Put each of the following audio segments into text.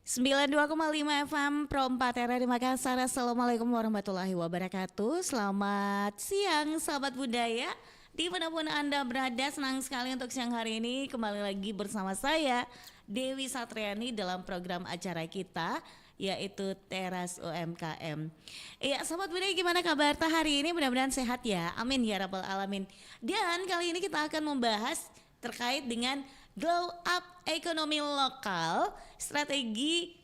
92,5 FM Pro 4 era di Makassar. Assalamualaikum warahmatullahi wabarakatuh. Selamat siang sahabat budaya. Dimanapun Anda berada, senang sekali untuk siang hari ini kembali lagi bersama saya Dewi Satriani dalam program acara kita yaitu Teras UMKM. Iya sahabat budaya, gimana kabar hari ini? Mudah-mudahan sehat ya, amin ya rabbal alamin. Dan kali ini kita akan membahas terkait dengan Glow Up Ekonomi Lokal, strategi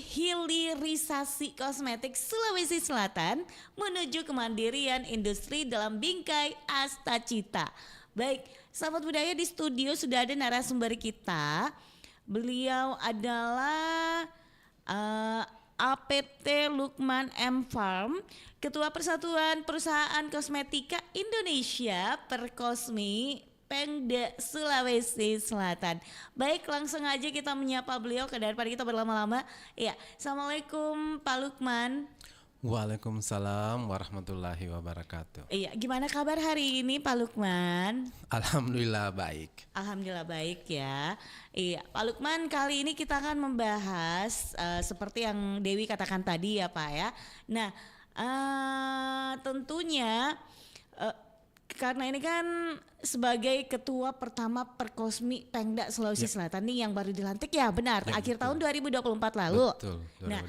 hilirisasi kosmetik Sulawesi Selatan menuju kemandirian industri dalam bingkai Astacita. Baik, sahabat budaya, di studio sudah ada narasumber kita. Beliau adalah APT Lukman M Farm, Ketua Persatuan Perusahaan Kosmetika Indonesia Perkosmi Pengda Sulawesi Selatan. Baik, langsung aja kita menyapa beliau daripada kita berlama-lama. Ya, Assalamualaikum Pak Lukman. Waalaikumsalam warahmatullahi wabarakatuh. Iya, gimana kabar hari ini Pak Lukman? Alhamdulillah baik. Alhamdulillah baik ya. Iya, Pak Lukman, kali ini kita akan membahas seperti yang Dewi katakan tadi ya Pak ya. Nah, tentunya karena ini kan sebagai ketua pertama Perkosmi Pengda Sulawesi Selatan nih yang baru dilantik ya, benar, Ya, akhir betul. tahun 2024 lalu. Betul, 2024. Nah,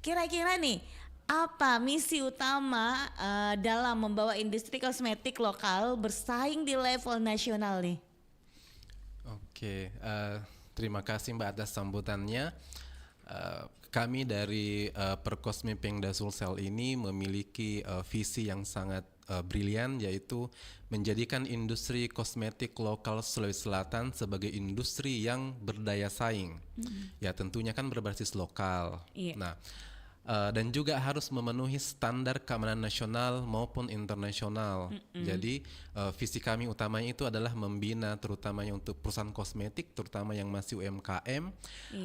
kira-kira nih apa misi utama dalam membawa industri kosmetik lokal bersaing di level nasional nih? Oke, terima kasih Mbak atas sambutannya. Kami dari Perkosmi Pengda Sulsel ini memiliki visi yang sangat brilian, yaitu menjadikan industri kosmetik lokal Sulawesi Selatan sebagai industri yang berdaya saing. Ya tentunya kan berbasis lokal. Iya. Nah, dan juga harus memenuhi standar keamanan nasional maupun internasional. Jadi visi kami utamanya itu adalah membina terutamanya untuk perusahaan kosmetik, terutama yang masih UMKM,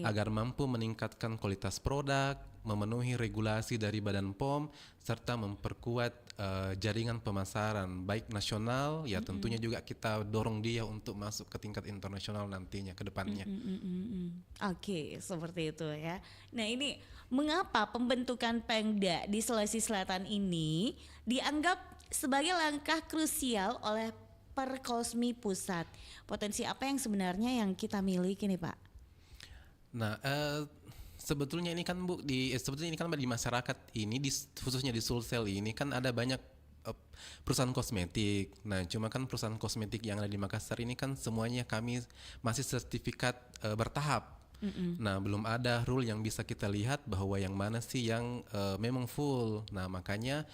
agar mampu meningkatkan kualitas produk, memenuhi regulasi dari Badan POM, serta memperkuat jaringan pemasaran baik nasional, ya tentunya juga kita dorong dia untuk masuk ke tingkat internasional nantinya ke depannya. Oke, seperti itu ya. Nah, ini mengapa pembentukan Pengda di Sulawesi Selatan ini dianggap sebagai langkah krusial oleh Perkosmi Pusat? Potensi apa yang sebenarnya yang kita miliki nih Pak? Nah, sebetulnya ini kan Bu, sebetulnya ini kan di masyarakat ini, khususnya di Sulsel ini kan ada banyak perusahaan kosmetik. Nah, cuma kan perusahaan kosmetik yang ada di Makassar ini kan semuanya kami masih sertifikat bertahap. Nah, belum ada rule yang bisa kita lihat bahwa yang mana sih yang memang full. Nah, makanya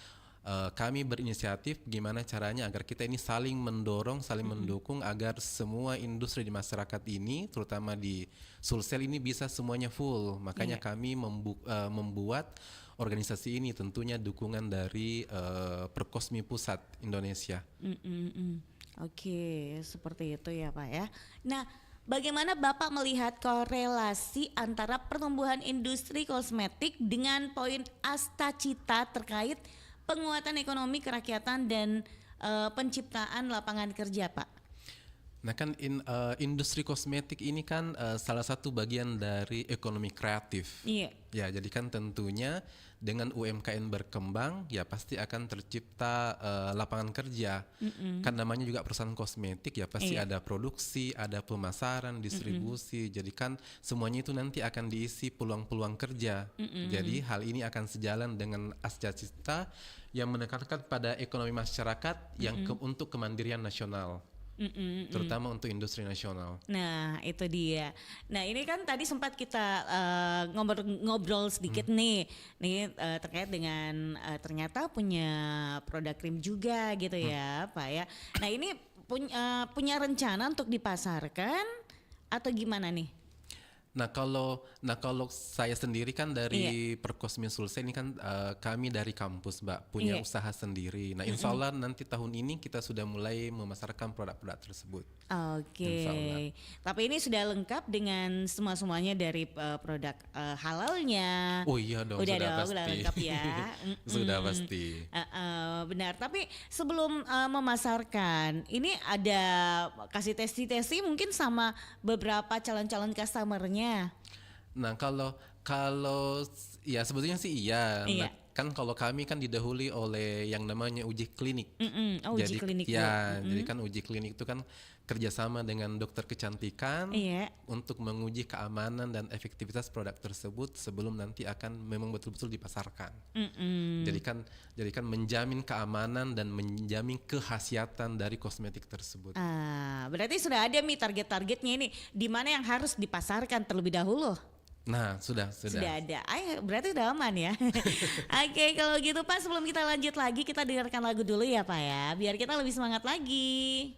kami berinisiatif gimana caranya agar kita ini saling mendorong, saling mendukung agar semua industri di masyarakat ini, terutama di Sulsel ini bisa semuanya full. Makanya kami membuat organisasi ini, tentunya dukungan dari Perkosmi Pusat Indonesia. Oke, seperti itu ya Pak ya. Nah, bagaimana Bapak melihat korelasi antara pertumbuhan industri kosmetik dengan poin Astacita terkait penguatan ekonomi kerakyatan dan penciptaan lapangan kerja, Pak? Nah kan industri kosmetik ini kan salah satu bagian dari ekonomi kreatif. Iya. Ya, jadi kan tentunya dengan UMKM berkembang ya pasti akan tercipta lapangan kerja. Kan namanya juga perusahaan kosmetik ya pasti ada produksi, ada pemasaran, distribusi. Jadi kan semuanya itu nanti akan diisi peluang-peluang kerja. Jadi hal ini akan sejalan dengan Astacita yang menekankan pada ekonomi masyarakat yang untuk kemandirian nasional. Terutama untuk industri nasional. Nah, itu dia. Nah, ini kan tadi sempat kita ngobrol sedikit nih terkait dengan ternyata punya produk krim juga gitu ya, Pak ya. Nah, ini punya rencana untuk dipasarkan atau gimana nih? Nah kalau saya sendiri kan dari Perkosmi Sulsel ini kan kami dari kampus Mbak punya usaha sendiri. Nah insya Allah nanti tahun ini kita sudah mulai memasarkan produk-produk tersebut. Oke. Tapi ini sudah lengkap dengan semuanya dari produk halalnya. Oh iya dong, udah pasti. Udah lengkap ya. Sudah pasti. Benar. Tapi sebelum memasarkan, ini ada kasih testi mungkin sama beberapa calon-calon customernya. Nah, kalau kalau ya sebetulnya sih iya. Nah, Iya. kan kalau kami kan didahului oleh yang namanya uji klinik. Oh, uji klinik Bu. Jadi kan uji klinik itu kan kerjasama dengan dokter kecantikan Iya. untuk menguji keamanan dan efektivitas produk tersebut sebelum nanti akan memang betul-betul dipasarkan. Mm-mm. Jadi kan menjamin keamanan dan menjamin kehasiatan dari kosmetik tersebut. Berarti sudah ada nih target-targetnya ini, di mana yang harus dipasarkan terlebih dahulu. Nah, sudah. Sudah ada. Berarti udah aman ya. Oke, kalau gitu Pak, sebelum kita lanjut lagi, kita dengarkan lagu dulu ya Pak ya, biar kita lebih semangat lagi.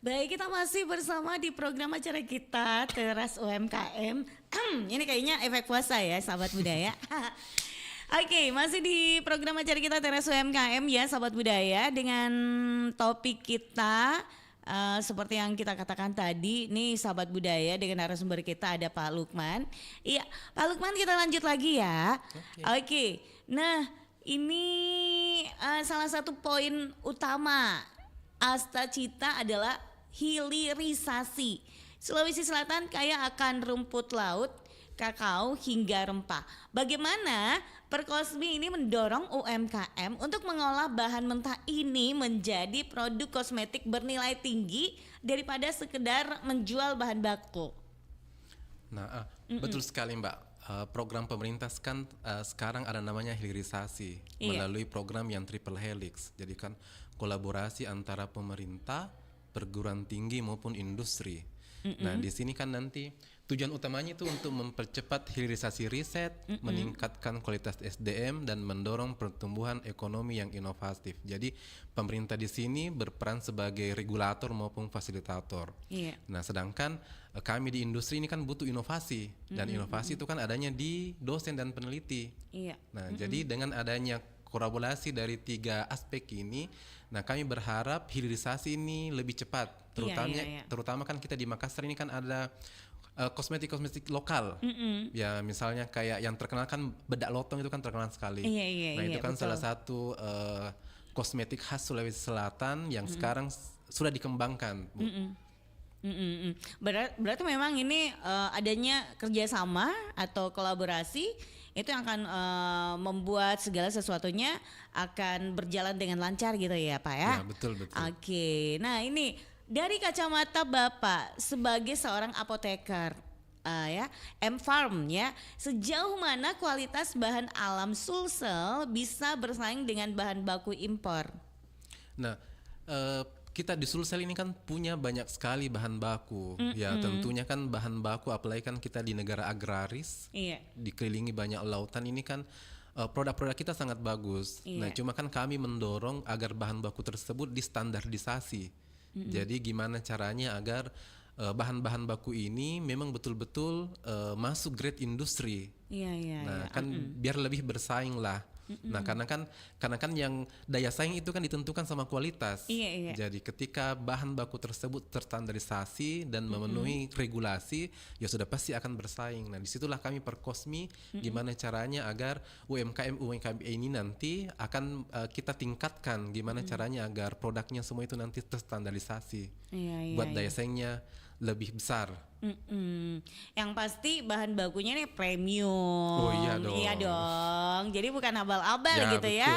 Baik, kita masih bersama di program acara kita Teras UMKM. Ini kayaknya efek puasa ya, sahabat budaya. Oke, masih di program acara kita Teras UMKM ya, sahabat budaya, dengan topik kita seperti yang kita katakan tadi, nih sahabat budaya, dengan narasumber kita ada Pak Lukman. Iya, Pak Lukman, kita lanjut lagi ya. Oke. Nah, ini salah satu poin utama Asta Cita adalah hilirisasi. Sulawesi Selatan kaya akan rumput laut, kakao hingga rempah. Bagaimana Perkosmi ini mendorong UMKM untuk mengolah bahan mentah ini menjadi produk kosmetik bernilai tinggi daripada sekedar menjual bahan baku? Nah, betul sekali Mbak. Program pemerintah kan sekarang ada namanya hilirisasi melalui program yang triple helix. Jadi kan kolaborasi antara pemerintah, perguruan tinggi maupun industri. Nah, di sini kan nanti tujuan utamanya itu untuk mempercepat hilirisasi riset, meningkatkan kualitas SDM dan mendorong pertumbuhan ekonomi yang inovatif. Jadi pemerintah di sini berperan sebagai regulator maupun fasilitator. Nah, sedangkan kami di industri ini kan butuh inovasi dan inovasi itu kan adanya di dosen dan peneliti. Nah, jadi dengan adanya kolaborasi dari 3 aspek ini, nah kami berharap hilirisasi ini lebih cepat, terutama kan kita di Makassar ini kan ada kosmetik lokal, ya misalnya kayak yang terkenal kan bedak lotong itu kan terkenal sekali. Nah itu kan salah satu kosmetik khas Sulawesi Selatan yang sekarang sudah dikembangkan, Bu. Berarti memang ini adanya kerjasama atau kolaborasi itu yang akan membuat segala sesuatunya akan berjalan dengan lancar gitu ya Pak ya? Ya betul. Oke, nah ini dari kacamata Bapak sebagai seorang apoteker ya, M-Farm ya, sejauh mana kualitas bahan alam Sulsel bisa bersaing dengan bahan baku impor? Nah, kita di Sulsel ini kan punya banyak sekali bahan baku. Ya tentunya kan bahan baku, apalagi kan kita di negara agraris, dikelilingi banyak lautan, ini kan produk-produk kita sangat bagus. Nah cuma kan kami mendorong agar bahan baku tersebut distandardisasi. Jadi gimana caranya agar bahan-bahan baku ini memang betul-betul masuk grade industri. Nah kan biar lebih bersaing lah. Nah karena kan yang daya saing itu kan ditentukan sama kualitas. Jadi ketika bahan baku tersebut terstandarisasi dan memenuhi regulasi, ya sudah pasti akan bersaing. Nah disitulah kami Perkosmi gimana caranya agar UMKM ini nanti akan kita tingkatkan gimana caranya agar produknya semua itu nanti terstandarisasi, buat daya saingnya lebih besar. Yang pasti bahan bakunya nih premium. Oh iya dong. Iya dong. Jadi bukan abal-abal Ya, gitu betul. ya.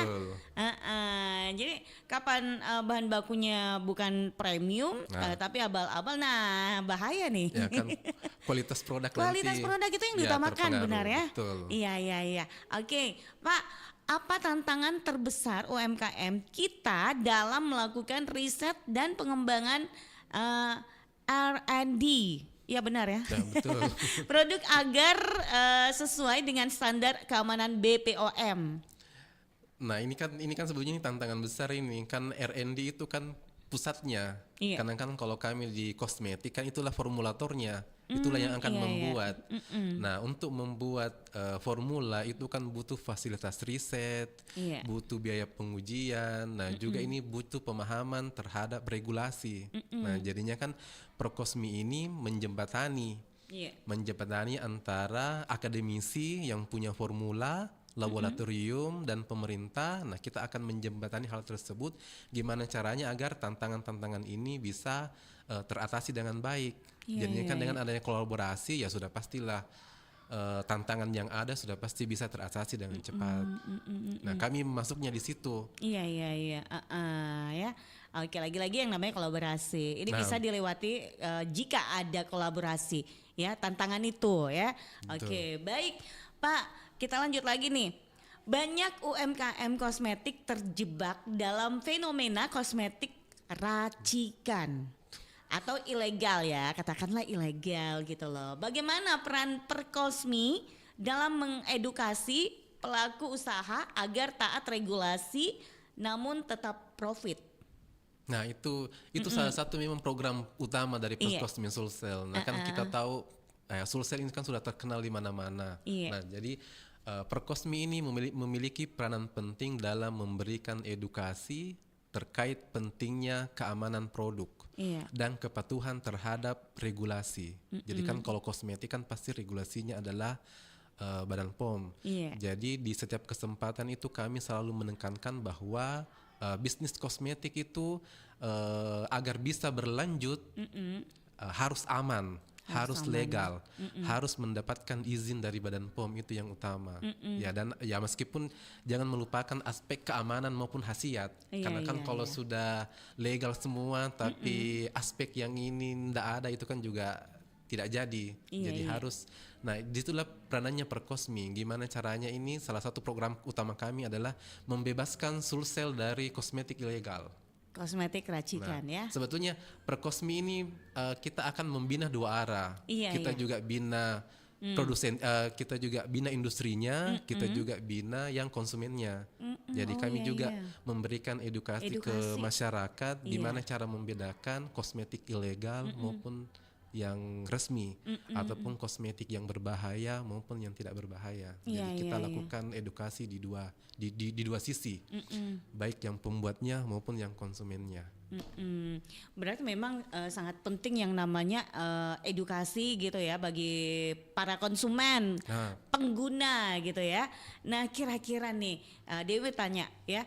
Jadi kapan bahan bakunya bukan premium tapi abal-abal, nah bahaya nih. Ya kan kualitas produk Kualitas nanti produk itu yang ya diutamakan, terpengaruh, benar ya? betul. Iya. Oke, Pak, apa tantangan terbesar UMKM kita dalam melakukan riset dan pengembangan R&D? Ya benar ya. Ya, betul. Produk agar sesuai dengan standar keamanan BPOM. Nah ini kan sebetulnya ini tantangan besar, ini kan R&D itu kan pusatnya. Karena kan kalau kami di kosmetik kan itulah formulatornya, itulah yang akan membuat. Nah untuk membuat formula itu kan butuh fasilitas riset, butuh biaya pengujian. Nah juga ini butuh pemahaman terhadap regulasi. Nah jadinya kan Perkosmi ini menjembatani antara akademisi yang punya formula, laboratorium dan pemerintah. Nah kita akan menjembatani hal tersebut, gimana caranya agar tantangan-tantangan ini bisa teratasi dengan baik. Jadinya kan dengan adanya kolaborasi ya sudah pastilah tantangan yang ada sudah pasti bisa teratasi dengan cepat. Nah kami masuknya di situ. Iya. Ya. Oke, lagi-lagi yang namanya kolaborasi. Ini bisa dilewati jika ada kolaborasi, ya, tantangan itu ya. Oke, baik. Pak, kita lanjut lagi nih. Banyak UMKM kosmetik terjebak dalam fenomena kosmetik racikan atau ilegal ya, katakanlah ilegal gitu loh. Bagaimana peran Perkosmi dalam mengedukasi pelaku usaha agar taat regulasi namun tetap profit? Nah itu salah satu memang program utama dari Iya. Perkosmi Sulsel. Nah kan kita tahu Sulsel ini kan sudah terkenal di mana-mana. Iya. Nah jadi Perkosmi ini memiliki peranan penting dalam memberikan edukasi terkait pentingnya keamanan produk Iya. dan kepatuhan terhadap regulasi. Jadi kan kalau kosmetik kan pasti regulasinya adalah Badan POM. Iya. Jadi di setiap kesempatan itu kami selalu menekankan bahwa bisnis kosmetik itu agar bisa berlanjut harus aman, harus legal, harus mendapatkan izin dari Badan POM, itu yang utama. Ya, dan ya meskipun jangan melupakan aspek keamanan maupun khasiat, Iya, karena kan iya, kalau iya. sudah legal semua tapi aspek yang ini ndak ada itu kan juga tidak jadi. Iya, Jadi iya. harus, nah disitulah peranannya Perkosmi. Gimana caranya ini, salah satu program utama kami adalah membebaskan Sulsel dari kosmetik ilegal. Kosmetik racikan ya. Sebetulnya Perkosmi ini kita akan membina dua arah. Iya, Kita iya. juga bina produsen, kita juga bina industrinya, kita juga bina yang konsumennya. Jadi Oh, kami iya, juga iya. memberikan edukasi ke Edukasi. masyarakat Iya. gimana cara membedakan kosmetik ilegal maupun yang resmi, ataupun kosmetik yang berbahaya maupun yang tidak berbahaya. Iya, Jadi kita iya, iya. lakukan edukasi di dua sisi, baik yang pembuatnya maupun yang konsumennya. Berarti memang sangat penting yang namanya edukasi gitu ya bagi para konsumen, Nah, pengguna gitu ya. Nah kira-kira nih Dewi tanya ya,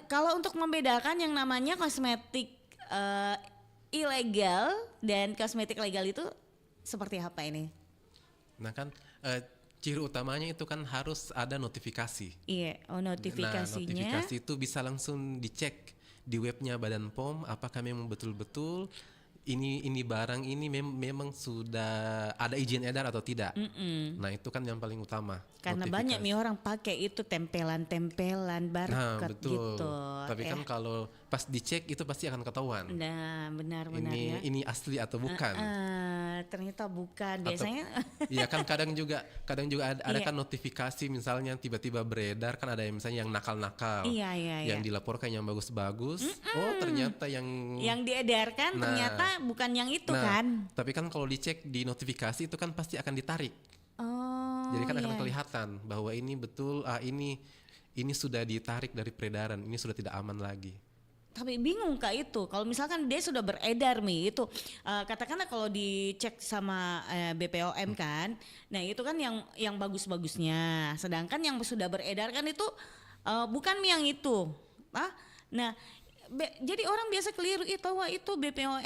kalau untuk membedakan yang namanya kosmetik ilegal dan kosmetik legal itu seperti apa ini? nah kan ciri utamanya itu kan harus ada notifikasi. Iya, oh Nah, notifikasinya. notifikasi itu bisa langsung dicek di webnya Badan POM apakah memang betul-betul ini barang ini memang sudah ada izin edar atau tidak. Nah itu kan yang paling utama. Karena notifikasi. banyak nih orang pakai itu tempelan-tempelan Nah barcode betul. gitu. Tapi ya. kan kalau pas dicek itu pasti akan ketahuan. Nah, benar-benar ya. Ini asli atau bukan. Ternyata bukan. Atau- Biasanya Iya kan kadang juga ada Iya. kan notifikasi misalnya tiba-tiba beredar kan, ada yang misalnya yang nakal-nakal. Iya, iya, Yang iya. dilaporkan yang bagus-bagus. Oh ternyata yang yang diedarkan Nah. ternyata bukan yang itu Nah, kan. tapi kan kalau dicek di notifikasi itu kan pasti akan ditarik. Oh. Jadi kan akan iya. kelihatan bahwa ini betul ini sudah ditarik dari peredaran, ini sudah tidak aman lagi. Tapi bingung Kak itu. Kalau misalkan dia sudah beredar nih itu katakanlah kalau dicek sama BPOM kan. Nah, itu kan yang bagus-bagusnya. Sedangkan yang sudah beredar kan itu bukan mie yang itu. Nah, jadi orang biasa keliru itu wah itu BPOM.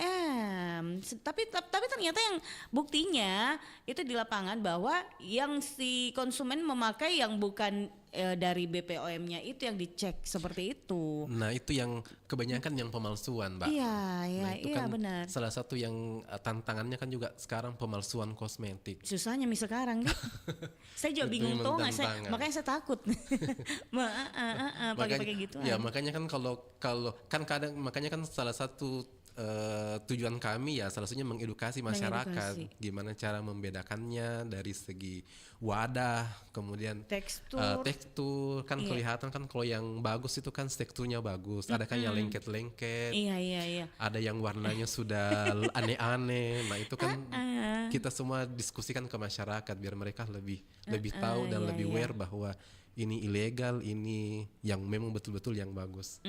Tapi ternyata yang buktinya itu di lapangan bahwa yang si konsumen memakai yang bukan dari BPOM-nya itu yang dicek seperti itu. Nah itu yang kebanyakan yang pemalsuan, Mbak. Iya, Nah, itu iya kan benar. salah satu yang tantangannya kan juga sekarang pemalsuan kosmetik. Susahnya nih sekarang kan. Saya juga Itu bingung memang tuh nggak, tantangan. makanya saya takut. Pakai gitu. Ya makanya kan kalau kan kadang makanya kan salah satu tujuan kami ya salah satunya mengedukasi masyarakat Mengedukasi. gimana cara membedakannya dari segi wadah, kemudian Tekstur. tekstur kan Iya. kelihatan kan kalau yang bagus itu kan teksturnya bagus, ada kan yang lengket-lengket, Iya. ada yang warnanya sudah aneh-aneh. Nah itu kan kita semua diskusikan ke masyarakat biar mereka lebih tahu dan iya, lebih iya. aware bahwa ini ilegal, ini yang memang betul-betul yang bagus.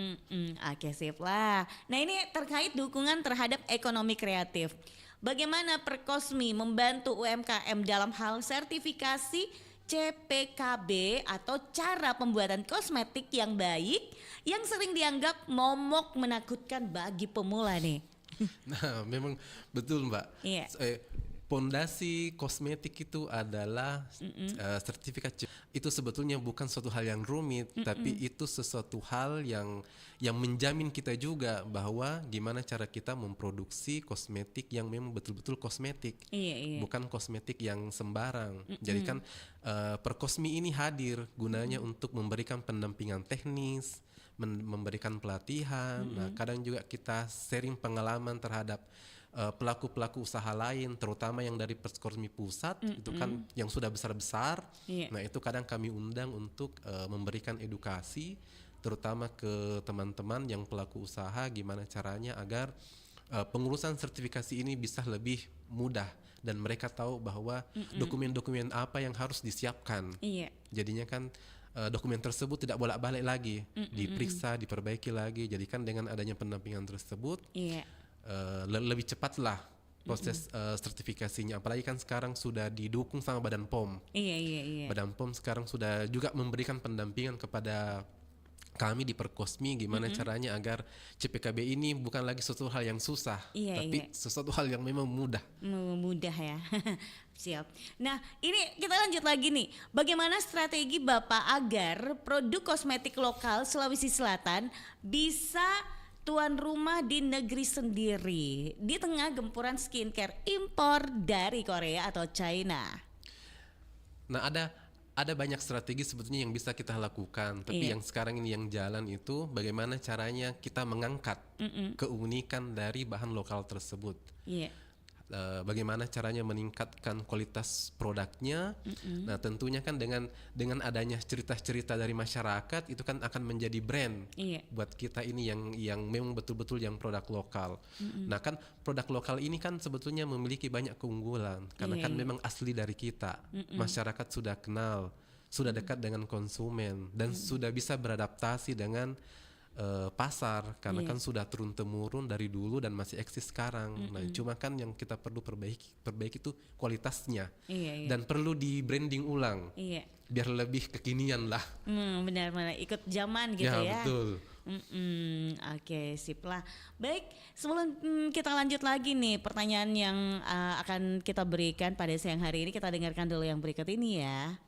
Oke sip lah. Nah ini terkait dukungan terhadap ekonomi kreatif. Bagaimana Perkosmi membantu UMKM dalam hal sertifikasi CPKB atau cara pembuatan kosmetik yang baik yang sering dianggap momok menakutkan bagi pemula nih. Nah, memang betul Mbak. Iya. Pondasi kosmetik itu adalah sertifikat. Itu sebetulnya bukan suatu hal yang rumit, tapi itu sesuatu hal yang menjamin kita juga bahwa gimana cara kita memproduksi kosmetik yang memang betul-betul kosmetik, Iya. bukan kosmetik yang sembarang. Jadi kan Perkosmi ini hadir gunanya untuk memberikan pendampingan teknis, memberikan pelatihan. Nah, kadang juga kita sharing pengalaman terhadap pelaku-pelaku usaha lain, terutama yang dari Perkosmi pusat itu kan yang sudah besar-besar. Iya. Nah itu kadang kami undang untuk memberikan edukasi terutama ke teman-teman yang pelaku usaha gimana caranya agar pengurusan sertifikasi ini bisa lebih mudah dan mereka tahu bahwa dokumen-dokumen apa yang harus disiapkan. Iya. Jadinya kan dokumen tersebut tidak bolak-balik lagi, diperiksa, diperbaiki lagi. Jadi kan dengan adanya pendampingan tersebut Iya. lebih cepatlah proses sertifikasinya. Apalagi kan sekarang sudah didukung sama Badan POM. Iya, iya, iya. Badan POM sekarang sudah juga memberikan pendampingan kepada kami di Perkosmi gimana caranya agar CPKB ini bukan lagi sesuatu hal yang susah, Iya, tapi sesuatu hal yang memang mudah. Mudah ya. Siap. Nah, ini kita lanjut lagi nih. Bagaimana strategi Bapak agar produk kosmetik lokal Sulawesi Selatan bisa tuan rumah di negeri sendiri di tengah gempuran skincare impor dari Korea atau China? Nah, ada banyak strategi sebetulnya yang bisa kita lakukan, tapi Iya. yang sekarang ini yang jalan itu bagaimana caranya kita mengangkat keunikan dari bahan lokal tersebut. Iya. Bagaimana caranya meningkatkan kualitas produknya. Nah, tentunya kan dengan adanya cerita-cerita dari masyarakat itu kan akan menjadi brand Iya. buat kita ini yang memang betul-betul yang produk lokal. Nah, kan produk lokal ini kan sebetulnya memiliki banyak keunggulan karena Iya, kan iya. memang asli dari kita. Masyarakat sudah kenal, sudah dekat dengan konsumen dan sudah bisa beradaptasi dengan pasar karena kan sudah turun temurun dari dulu dan masih eksis sekarang. Nah, cuma kan yang kita perlu perbaiki itu kualitasnya Iya, iya. dan perlu di branding ulang Iya. biar lebih kekinian lah. Benar-benar ikut zaman gitu ya. Betul. Oke, sip lah. Baik, sebelum kita lanjut lagi nih pertanyaan yang akan kita berikan pada siang hari ini, kita dengarkan dulu yang berikut ini ya.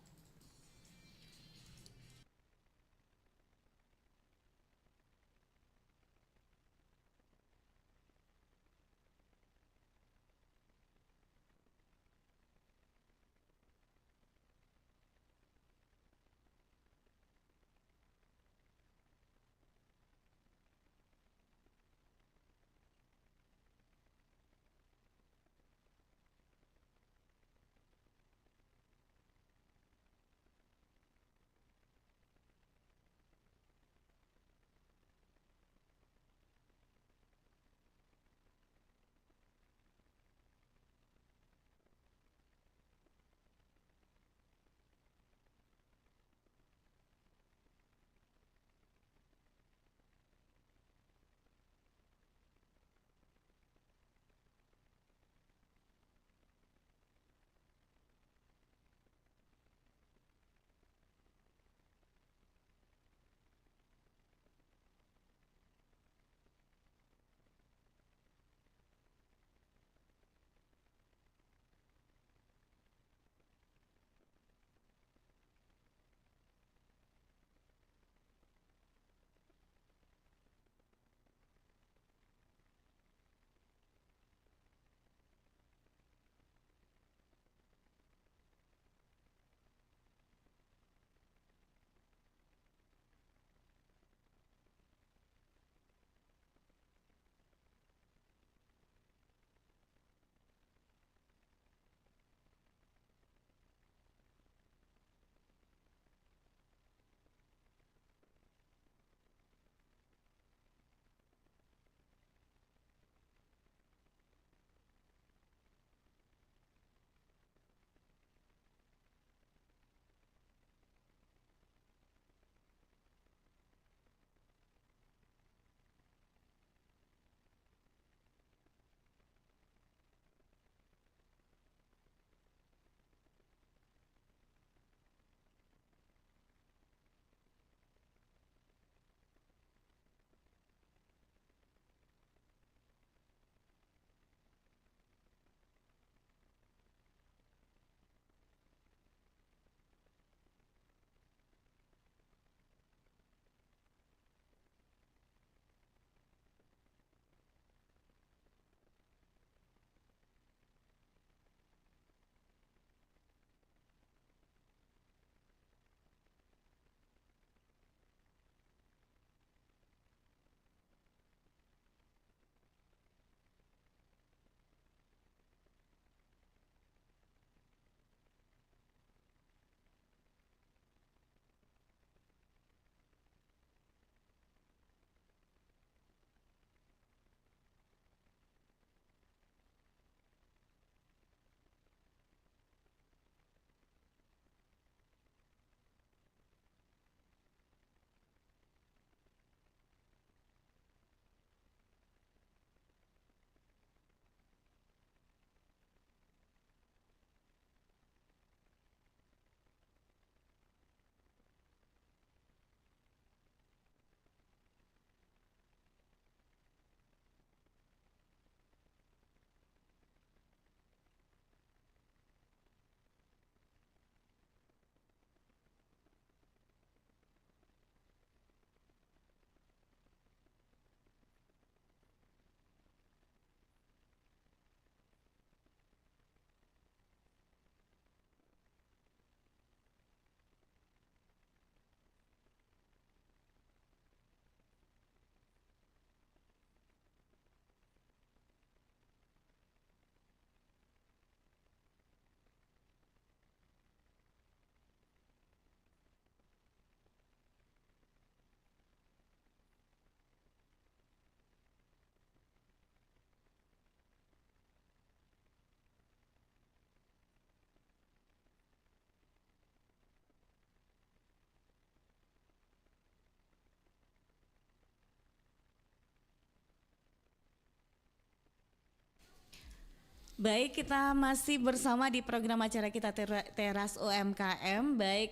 Baik, kita masih bersama di program acara kita Teras UMKM. Baik,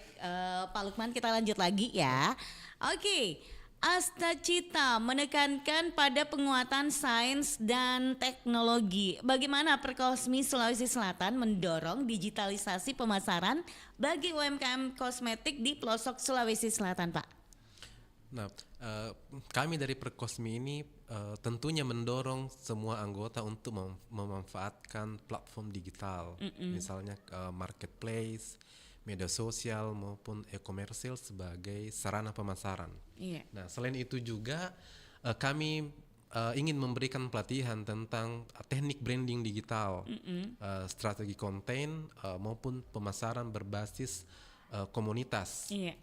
Pak Lukman, kita lanjut lagi ya. Oke, Asta Cita menekankan pada penguatan sains dan teknologi. Bagaimana Perkosmi Sulawesi Selatan mendorong digitalisasi pemasaran bagi UMKM kosmetik di pelosok Sulawesi Selatan, Pak? Nah, kami dari Perkosmi ini tentunya mendorong semua anggota untuk memanfaatkan platform digital, misalnya marketplace, media sosial maupun e-commerce sebagai sarana pemasaran. Iya. Nah, selain itu juga kami ingin memberikan pelatihan tentang teknik branding digital, strategi konten maupun pemasaran berbasis komunitas. Iya.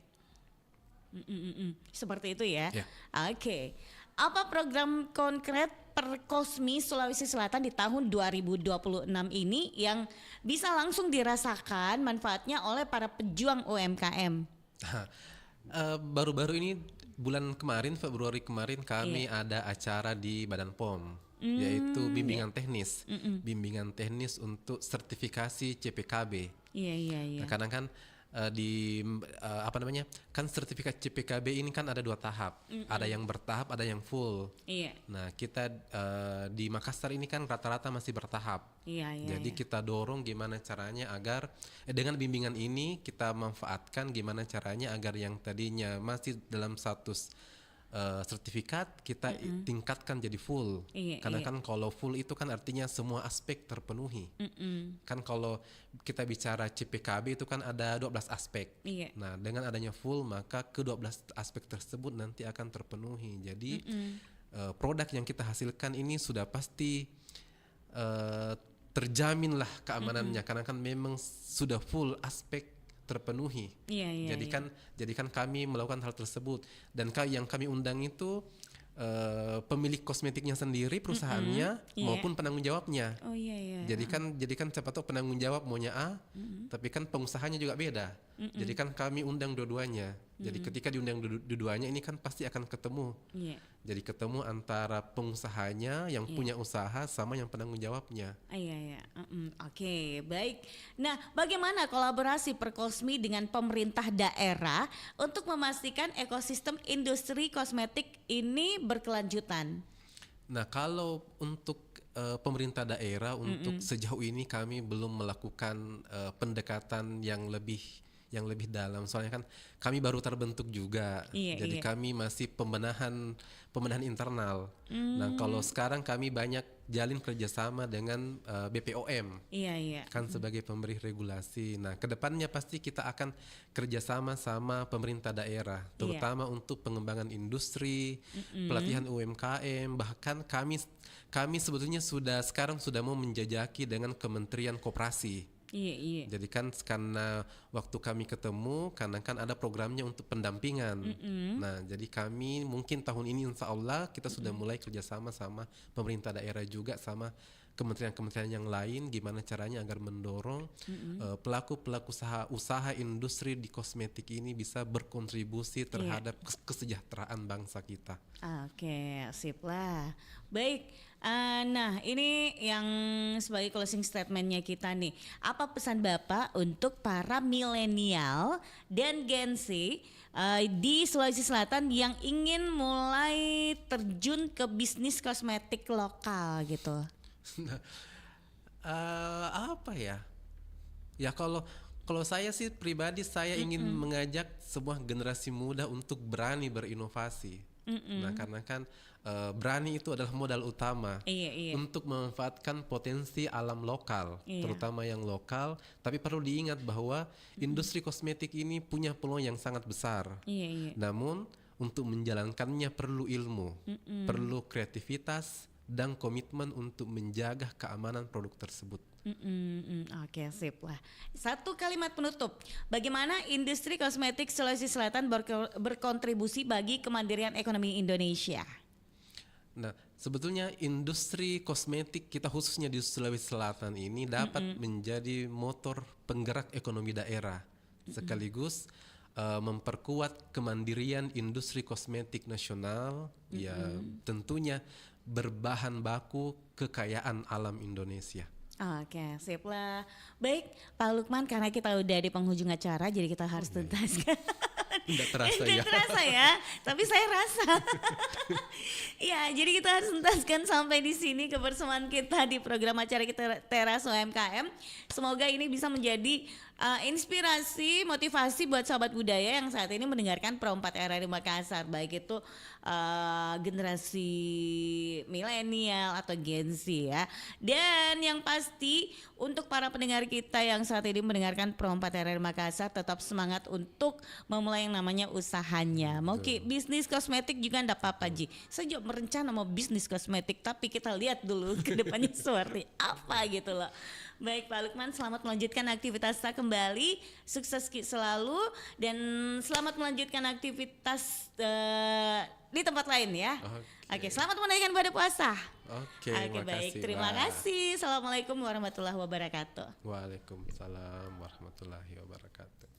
Seperti itu ya. Ya. Oke. Apa program konkret Perkosmi Sulawesi Selatan di tahun 2026 ini yang bisa langsung dirasakan manfaatnya oleh para pejuang UMKM? Baru-baru ini bulan kemarin, Februari kemarin kami ada acara di Badan POM, yaitu bimbingan teknis, bimbingan teknis untuk sertifikasi CPKB. Iya. Nah, kadang kan kan sertifikat CPKB ini kan ada 2 tahap, ada yang bertahap, ada yang full. Iya. Nah, kita di Makassar ini kan rata-rata masih bertahap. Iya. Jadi kita dorong gimana caranya agar dengan bimbingan ini kita manfaatkan gimana caranya agar yang tadinya masih dalam status sertifikat kita tingkatkan jadi full. Karena kan kalau full itu kan artinya semua aspek terpenuhi. Kan kalau kita bicara CPKB itu kan ada 12 aspek. Iya. Nah, dengan adanya full maka ke-12 aspek tersebut nanti akan terpenuhi. Jadi produk yang kita hasilkan ini sudah pasti terjamin lah keamanannya karena kan memang sudah full aspek terpenuhi. Iya. Jadi kan kami melakukan hal tersebut dan yang kami undang itu pemilik kosmetiknya sendiri, perusahaannya maupun penanggung jawabnya. Oh iya. Jadi kan siapa tahu penanggung jawab maunya A, tapi kan pengusahanya juga beda. Jadi kan kami undang dua-duanya. Jadi ketika diundang dua-duanya ini kan pasti akan ketemu. Iya. Jadi ketemu antara pengusahanya yang punya usaha sama yang penanggung jawabnya. Iya. Oke, baik. Nah, bagaimana kolaborasi Perkosmi dengan pemerintah daerah untuk memastikan ekosistem industri kosmetik ini berkelanjutan? Nah, kalau untuk pemerintah daerah untuk sejauh ini kami belum melakukan pendekatan yang lebih dalam, soalnya kan kami baru terbentuk juga. Jadi kami masih pembenahan internal. Nah, kalau sekarang kami banyak jalin kerjasama dengan BPOM. Iya. Kan sebagai pemberi regulasi. Nah, kedepannya pasti kita akan kerjasama sama pemerintah daerah, terutama untuk pengembangan industri, pelatihan UMKM. Bahkan kami sebetulnya sekarang sudah mau menjajaki dengan Kementerian Koperasi. Iya. Jadi kan karena waktu kami ketemu, karena kan ada programnya untuk pendampingan. Nah, jadi kami mungkin tahun ini insya Allah kita sudah mulai kerjasama sama pemerintah daerah juga sama kementerian-kementerian yang lain, gimana caranya agar mendorong pelaku-pelaku usaha industri di kosmetik ini bisa berkontribusi terhadap kesejahteraan bangsa kita. Oke, sip lah. Baik, nah ini yang sebagai closing statementnya kita nih. Apa pesan Bapak untuk para milenial dan Gen Z di Sulawesi Selatan yang ingin mulai terjun ke bisnis kosmetik lokal gitu? Apa ya? Ya kalau saya sih pribadi saya ingin mengajak sebuah generasi muda untuk berani berinovasi. Nah, karena kan berani itu adalah modal utama untuk memanfaatkan potensi alam lokal, terutama yang lokal. Tapi perlu diingat bahwa industri kosmetik ini punya peluang yang sangat besar. Namun untuk menjalankannya perlu ilmu, perlu kreativitas dan komitmen untuk menjaga keamanan produk tersebut. Oke, sip lah. Satu kalimat penutup. Bagaimana industri kosmetik Sulawesi Selatan berkontribusi bagi kemandirian ekonomi Indonesia? Nah, sebetulnya industri kosmetik kita khususnya di Sulawesi Selatan ini dapat menjadi motor penggerak ekonomi daerah, sekaligus memperkuat kemandirian industri kosmetik nasional, ya tentunya berbahan baku kekayaan alam Indonesia. Oke, sip lah. Baik, Pak Lukman, karena kita udah di penghujung acara, jadi kita harus tuntaskan. Tidak terasa Tidak ya. terasa ya, tapi saya rasa. Ya, jadi kita harus tuntaskan sampai di sini kebersamaan kita di program acara kita Teras UMKM. Semoga ini bisa menjadi inspirasi, motivasi buat sahabat budaya yang saat ini mendengarkan Pro 4 RRI Makassar, baik itu generasi milenial atau Gen Z ya. Dan yang pasti untuk para pendengar kita yang saat ini mendengarkan Pro 4 RRI Makassar, tetap semangat untuk memulai yang namanya usahanya. Mau bisnis kosmetik juga enggak apa-apa Ji. Saya juga merencana mau bisnis kosmetik, tapi kita lihat dulu ke depannya seperti apa gitu loh. Baik Pak Lukman, selamat melanjutkan aktivitasnya kembali, sukses selalu dan selamat melanjutkan aktivitas di tempat lain ya. Oke, selamat menunaikan ibadah puasa. Oke, Baik, terima kasih. Assalamualaikum warahmatullahi wabarakatuh. Waalaikumsalam warahmatullahi wabarakatuh.